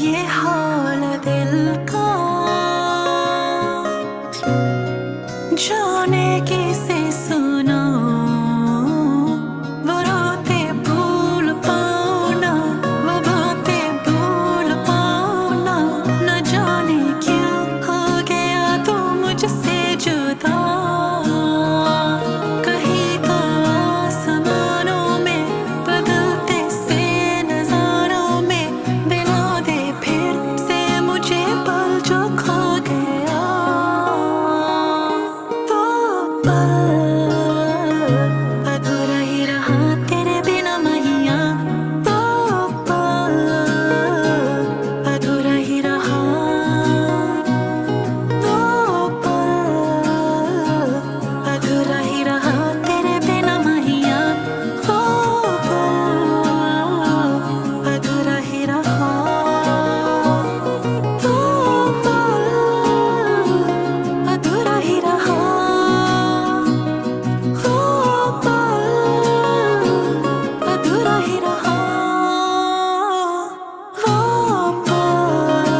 ये हाल दिल का जाने किसे सुनाऊं, वो रातें भूल पाऊं ना, वो बातें भूल पाऊं ना, न जाने क्यों हो गया तू मुझसे जुदा। कहीं तो आसमानों में बदलते से नजारों में दिला दे फिर से मुझे पल जो खो गया। वो पल अधूरा ही रहा तेरे बिना मैया, वो पल अधूरा ही रहा, वो पल अधूरा ही रहा तेरे बिना मैया, वो पल अधूरा ही रहा, वो पल अधूरा ही रहा, वो पल अधूरा ही रहा, वो पल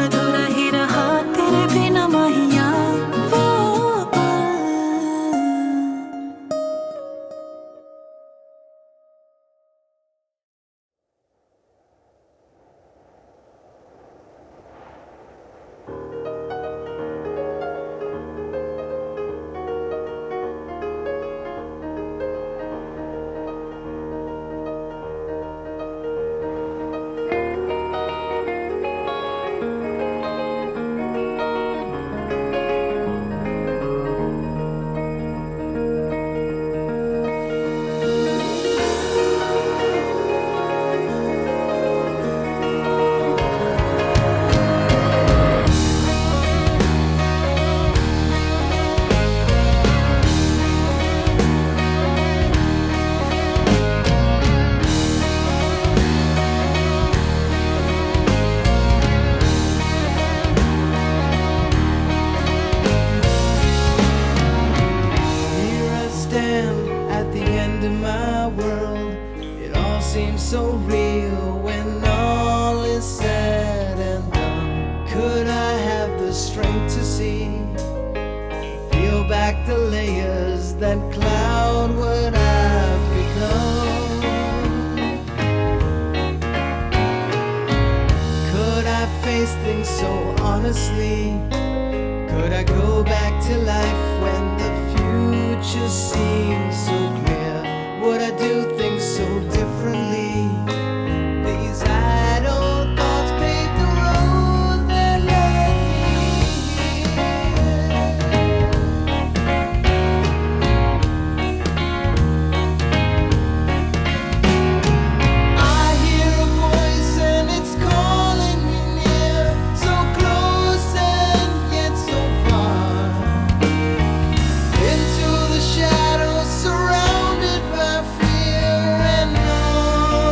अधूरा ही रहा तेरे बिना मैया, वो पल। Here I stand at the end of my world. It all seems so real when all is said and done. Could I have the strength to see? Peel back the layers that cloud what I've become. Could I face things so honestly? Could I go back to life when the future seems so clear? Would I do things so differently? These idle thoughts pave the road that led me here. I hear a voice and it's calling me near, so close and yet so far, into the shadows surrounded by fear and all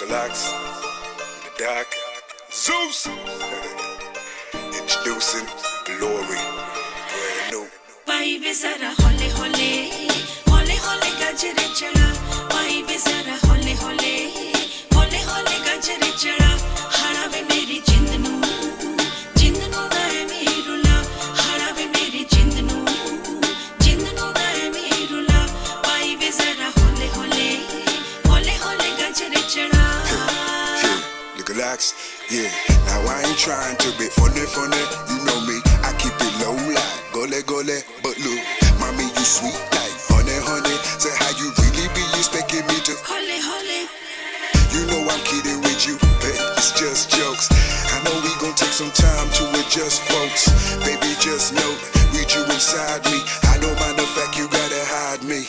Relax, the dark, Zeus, introducing Glory, brand new. पाई वे जरा होले होले होले होले गजरे चढ़ा पाई वे जरा होले होले होले होले गजरे चढ़ा हाड़ा वे मेरी जिंद नू दाए मेरुला हाड़ा वे मेरी जिंद नू दाए मेरुला पाई वे जरा होले होले होले होले गजरे चढ़ा Yeah, look relax, yeah. Now I ain't trying to be funny, you know me, I keep it low like gole gole, but look, mommy you sweet like honey, say how you really be expecting me to, होले होले you know I'm kidding with you, hey, it's just jokes, I know we gon' take some time to adjust folks, baby just know, read you inside me, I don't mind the fact you gotta hide me.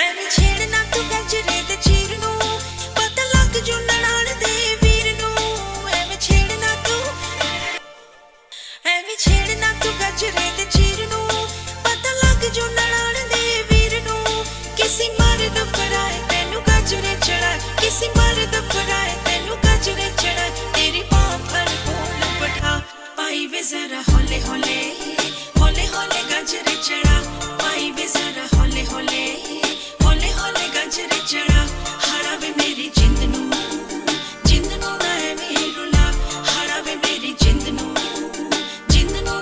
ਐਵੇਂ ਛੇੜਨਾ ਤੂੰ ਗਜਰੇ ਦੇ ਚੀਰ ਨੂੰ ਪਤਾ ਲੱਗ ਜੂ ਨਨਾਣ ਦੇ ਵੀਰ ਨੂੰ ਐਵੇਂ ਛੇੜਨਾ ਤੂੰ ਗਜਰੇ ਦੇ ਚੀਰ ਨੂੰ ਪਤਾ ਲੱਗ ਜੂ ਨਨਾਣ ਦੇ ਵੀਰ ਨੂੰ ਕਿਸੇ ਮਰਦ ਫਰਾਏ ਤੈਨੂੰ ਗਜਰੇ ਚੜਾਏ ਕਿਸੇ ਮਰਦ ਫਰਾਏ ਤੈਨੂੰ ਗਜਰੇ ਚੜਾਏ ਤੇਰੀ ਬਾਹ ਫੜ ਕੋਲ ਬਿਠਾ ਪਾਈ ਵੇ ਜ਼ਰਾ ਹੋਲੇ ਹੋਲੇ ਹੋਲੇ ਹੋਲੇ ਗਜਰੇ ਚੜਾ ਪਾਈ ਵੇ ਜ਼ਰਾ ਹੋਲੇ ਹੋਲੇ ਹੋਲੇ ਹੋਲੇ ਗਜਰੇ ਚੜਾ ਹਾੜਾ ਵੇ ਮੇਰੀ ਜਿੰਦ ਨੂੰ ਦਾਏ ਮੇਰੁਲਾ ਹਾੜਾ ਵੇ ਮੇਰੀ ਜਿੰਦ ਨੂੰ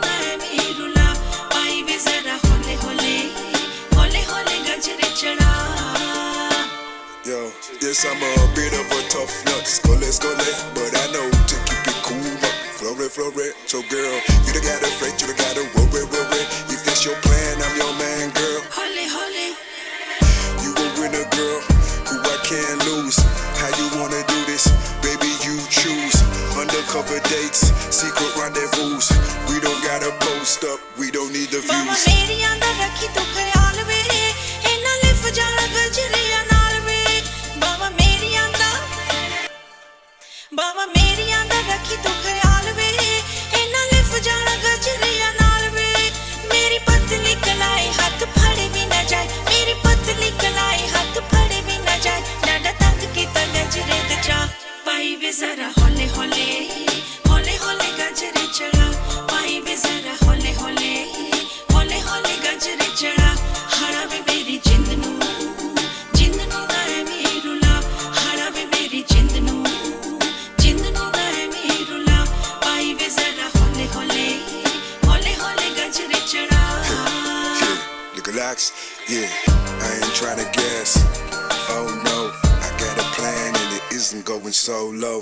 ਦਾਏ ਮੇਰੁਲਾ ਪਾਈ ਵੇ ਜ਼ਰਾ ਹੋਲੇ ਹੋਲੇ ਹੋਲੇ ਹੋਲੇ ਗਜਰੇ ਚੜਾ Yo, yes, I'm a bit of a tough nut, skole, but I know to keep it cool up, flore, so girl, you done got a fret, you done got a worry, if that's your plan, I'm your man, girl, ਹੋਲੇ ਹੋਲੇ you a winner, girl, who I can't lose, how you wanna do this, baby, you choose, undercover dates, secret rendezvous, we don't gotta post up, we don't need the Bawa views, ਮੇਰੀਆਂ ਦਾ ਰੱਖੀ ਤੂੰ ਖਿਆਲ ਵੇ ਇਹਨਾਂ ਲਿਫ ਜਾਣਾ ਗਜਰਿਆਂ ਨਾਲ ਵੇ ਬਾਵਾ ਮੇਰੀਆਂ ਦਾ ਰੱਖੀ ਤੂੰ ਖਿਆਲ ਵੇ ਇਹਨਾਂ ਲਿਫ ਜਾਣਾ ਗਜਰਿਆਂ ਨਾਲ ਵੇ ਮੇਰੀ ਪਤਲੀ ਕਲਾਈ ਹੱਥ ਫੜੇ ਵੀ ਨਾ ਜਾਏ ਮੇਰੀ ਪਤਲੀ ਕਲਾਈ ਹੱਥ ਫੜੇ ਵੀ ਨਾ ਜਾਏ ਡਾਡਾ ਤੰਗ ਕੀਤਾ ਗਜਰੇ ਤੇ ਚਾ ਪਾਈ ਵੇ ਜ਼ਰਾ ਹੋਲੇ ਹੋਲੇ ਹੋਲੇ ਹੋਲੇ ਗਜਰੇ ਚੜਾ ਪਾਈ ਵੇ ਜ਼ਰਾ ਹੋਲੇ ਹੋਲੇ ਹੋਲੇ ਹੋਲੇ ਗਜਰੇ ਚੜਾ ਹਾੜਾ ਵੇ ਮੇਰੀ ਜਿੰਦ ਨੂੰ ਦਾਏ ਮੇਰੁਲਾ ਹਾੜਾ ਵੇ ਮੇਰੀ ਜਿੰਦ ਨੂੰ ਦਾਏ ਮੇਰੁਲਾ ਪਾਈ ਵੇ ਜ਼ਰਾ ਹੋਲੇ ਹੋਲੇ ਹੋਲੇ ਹੋਲੇ ਗਜਰੇ ਚੜਾ yeah, look relax, yeah, I ain't tryna guess, oh no, I got a plan and it isn't going solo,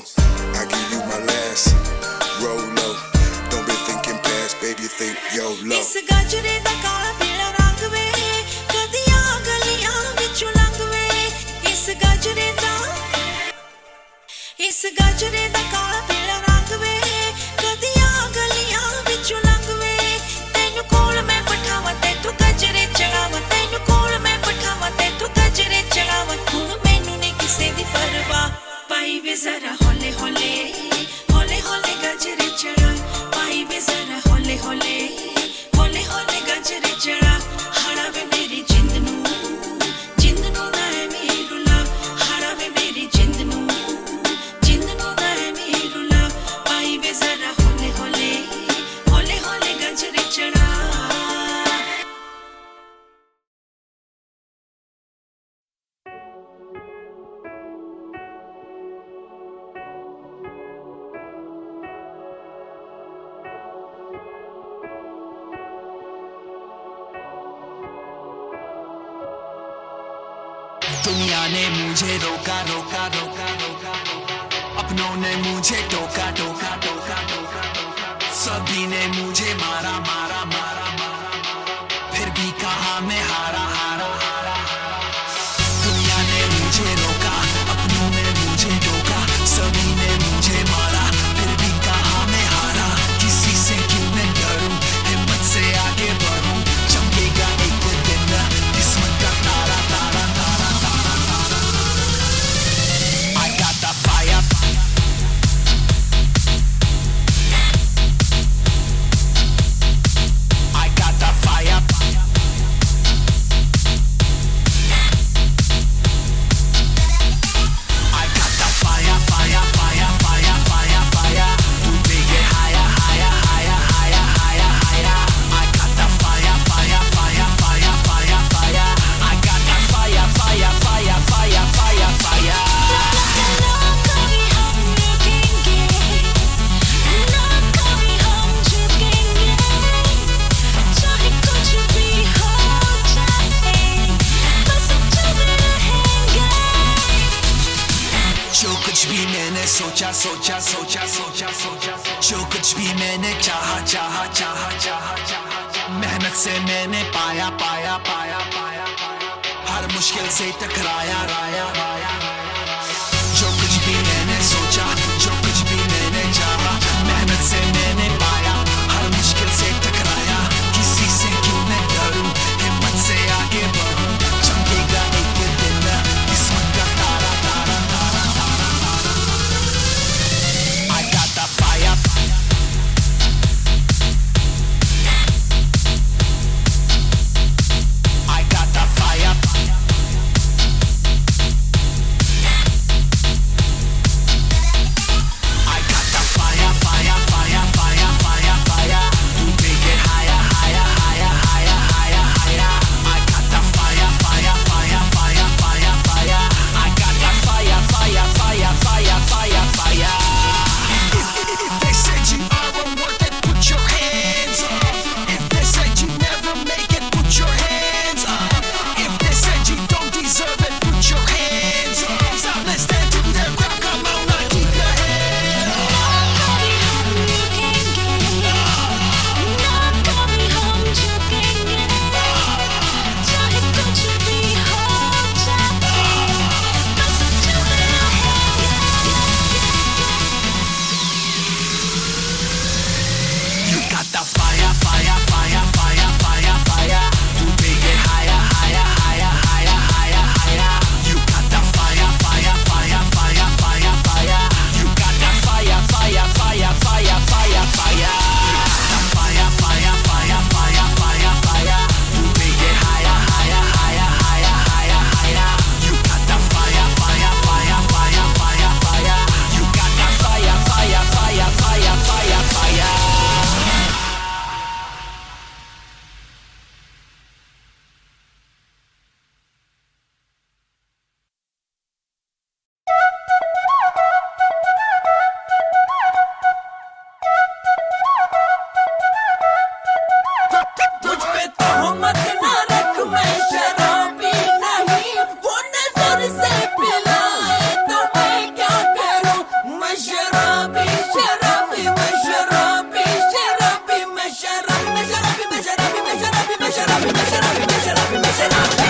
I give you my last, roll low, don't be thinking past, baby think YOLO. ਇਸ ਗਜਰੇ ਦਾ ਕਾਲਾ ਪੀਲਾ ਰੰਗ ਵੇ ਕਦੀਆਂ ਗਲੀਆਂ ਵਿੱਚੋਂ ਲੰਘ ਵੇ ਇਸ ਗਜਰੇ ਦਾ ਕਾਲਾ ਪੀਲਾ ਰੰਗ ਵੇ ਕਦੀਆਂ ਗਲੀਆਂ ਵਿੱਚੋਂ ਲੰਘ ਵੇ ਤੈਨੂੰ ਕੋਲ ਮੈਂ ਬਿਠਾਵਾਂ ਤੈਨੂੰ ਗਜਰੇ ਚੜਾਵਾਂ ਤੈਨੂੰ ਕੋਲ ਮੈਂ ਬਿਠਾਵਾਂ ਤੈਨੂੰ ਗਜਰੇ ਚੜਾਵਾਂ ਹੁਣ ਮੈਨੂੰ ਨਹੀਂ ਕਿਸੇ ਦੀ ਪਰਵਾਹ ਪਾਈ ਵੇ ਜ਼ਰਾ ਹੋਲੇ ਹੋਲੇ ਹੋਲੇ ਹੋਲੇ ਗਜਰੇ ਚੜਾ ਪਾਈ ਵੇ ਜ਼ਰਾ ਹੋਲੇ ਹੋਲੇ ਹੋਲੇ ਹੋਲੇ ਗਜਰੇ ਚੜਾ ਹਾੜਾ ਵੇ ਮੇਰੀ ਜਿੰਦ ਨੂੰ ਦਾਏ ਮੇਰੁਲਾ ਹਾੜਾ ਵੇ ਮੇਰੀ ਜਿੰਦ ਨੂੰ ਦਾਏ ਮੇਰੁਲਾ ਪਾਈ ਵੇ ਜ਼ਰਾ ਹੋਲੇ ਹੋਲੇ ਹੋਲੇ ਹੋਲੇ ਗਜਰੇ ਚੜਾ दुनिया ने मुझे रोका अपनों ने मुझे टोका सभी ने मुझे मारा फिर भी कहा मैं हारा दुनिया ने मुझे रोका अपनों ने मुझे टोका सभी ने मुझे मारा फिर भी कहा मैं हारा किसी से क्यों मैं डरूं हिम्मत से आगे बढ़ूं चमकेगा एक दिन किस्मत का तारा I got the fire जो कुछ भी मैंने सोचा सोचा सोचा सोचा सोचा, जो कुछ भी मैंने चाहा चाहा चाहा चाहा चाहा, मेहनत से मैंने पाया पाया पाया पाया, हर मुश्किल से टकराया राया राया। जो कुछ भी मैंने सोचा, जो कुछ भी मैंने चाहा, मेहनत से मैंने पाया, हर मुश्किल से टकराया। किसी से क्यों मैं डरूं, हिम्मत से आगे बढ़ूं, चमकेगा एक दिन किस्मत का तारा तारा तारा तारा तारा। I got the fire, I got the fire, I got the fire, fire, fire, fire, fire, fire. To make it higher, higher, higher, higher, higher, higher. I got the fire, fire, fire, fire, fire, fire. I got the fire, fire, fire, fire, fire, fire. If they said you aren't worth it, put your hands up. If they said you never make it, put your hands up. If they said you don't deserve it, put your hands up. Stop listening to their crap, come on, now keep your hands up. कभी हम रुकेंगे ना, कभी हम झुकेंगे, चाहे कुछ भी हो जाए, बस चलना You got the fire, fire, fire, fire, fire, fire. To make it higher, higher, higher, higher, higher, higher. You got the fire, fire, fire, fire, fire, fire. You got the fire, fire, fire, fire, fire, fire. The fire, fire, fire, fire, fire, fire. To make it higher, higher, higher, higher, higher, higher. You got the fire, fire, fire, fire, fire, fire. You got the fire, fire, fire, fire, fire, fire. मुझ पे तोहमत ना रख, मैं शराबी नहीं, वो नजर से पिलाए तो मैं क्या करूं। मैं शराबी शराबी, मैं शराबी शराबी, मैं शराबी, मैं शराबी, मैं शराबी, मैं शराबी, मैं शराबी, मैं शराबी, मैं शराबी, मैं शराबी।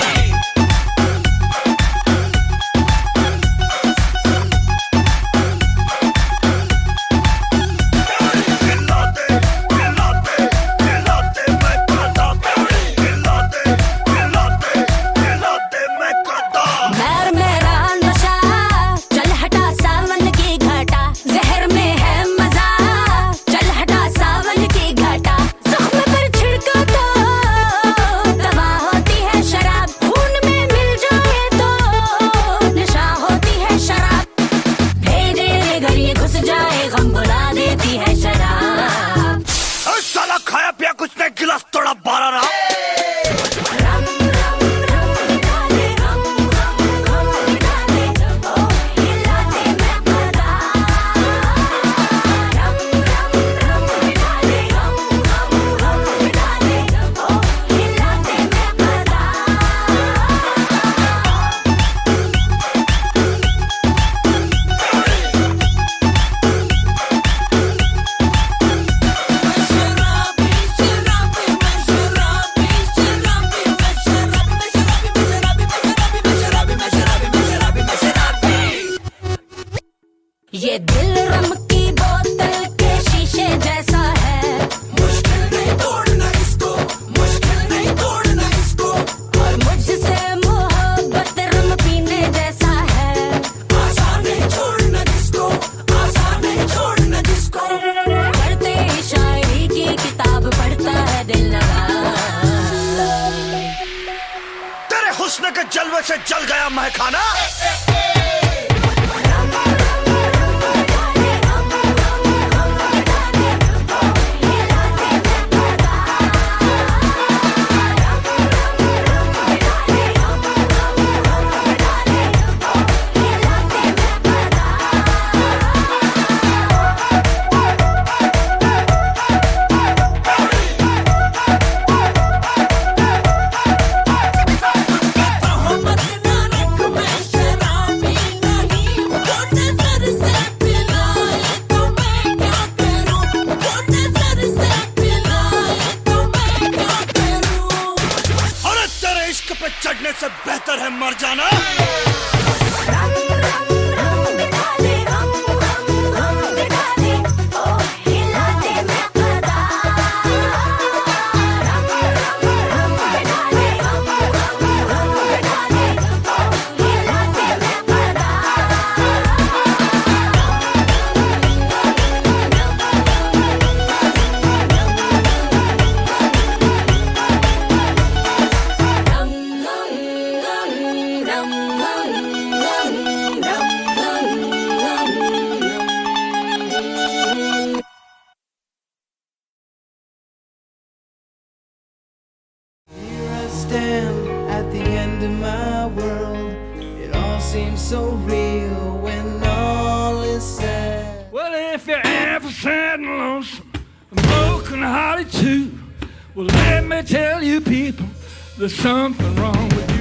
मैर मेरा नशा, चल हटा सावन की घटा, जहर में है मजा, चल हटा सावन की घटा। जख्म पर छिड़को तो दवा होती है शराब, खून में मिल जाए तो नशा होती है शराब। भेजे घर ये घुस जाए, गम बुला देती है शराब। साला खाया पिया कुछ नहीं, गिलास थोड़ा बारा रहा। रम रम रम डाले, रम रम रम डाले, ओ हिलाते मैं पता। रम रम रम डाले, रम रम रम डाले, ओ हिलाते मैं पता। मैं शराबी शराबी, मैं शराबी शराबी, मैं शराबी, मैं शराबी, मैं शराबी, मैं शराबी, मैं शराबी, मैं शराबी, मैं शराबी, मैं शराबी। ये दिल रम की बोतल के शीशे जैसा है, मुश्किल नहीं तोड़ना इसको, मुश्किल नहीं तोड़ना इसको। और मुझसे मोहब्बत रम पीने जैसा है। आसान नहीं छोड़ना जिसको, आसान नहीं छोड़ना जिसको। पढ़ते ही शायरी की किताब पढ़ता है दिल लगा। तेरे हुस्न के जलवे से जल गया महखाना। रम रम रम डाले, रम रम रम डाले, ओ हिलाते मैं पता। रम रम रम डाले, रम रम रम डाले, ओ हिलाते मैं पता। तोहमत ना रख, मैं if you're ever sad and lonesome, broken hearted too, well, let me tell you, people, there's something wrong with you.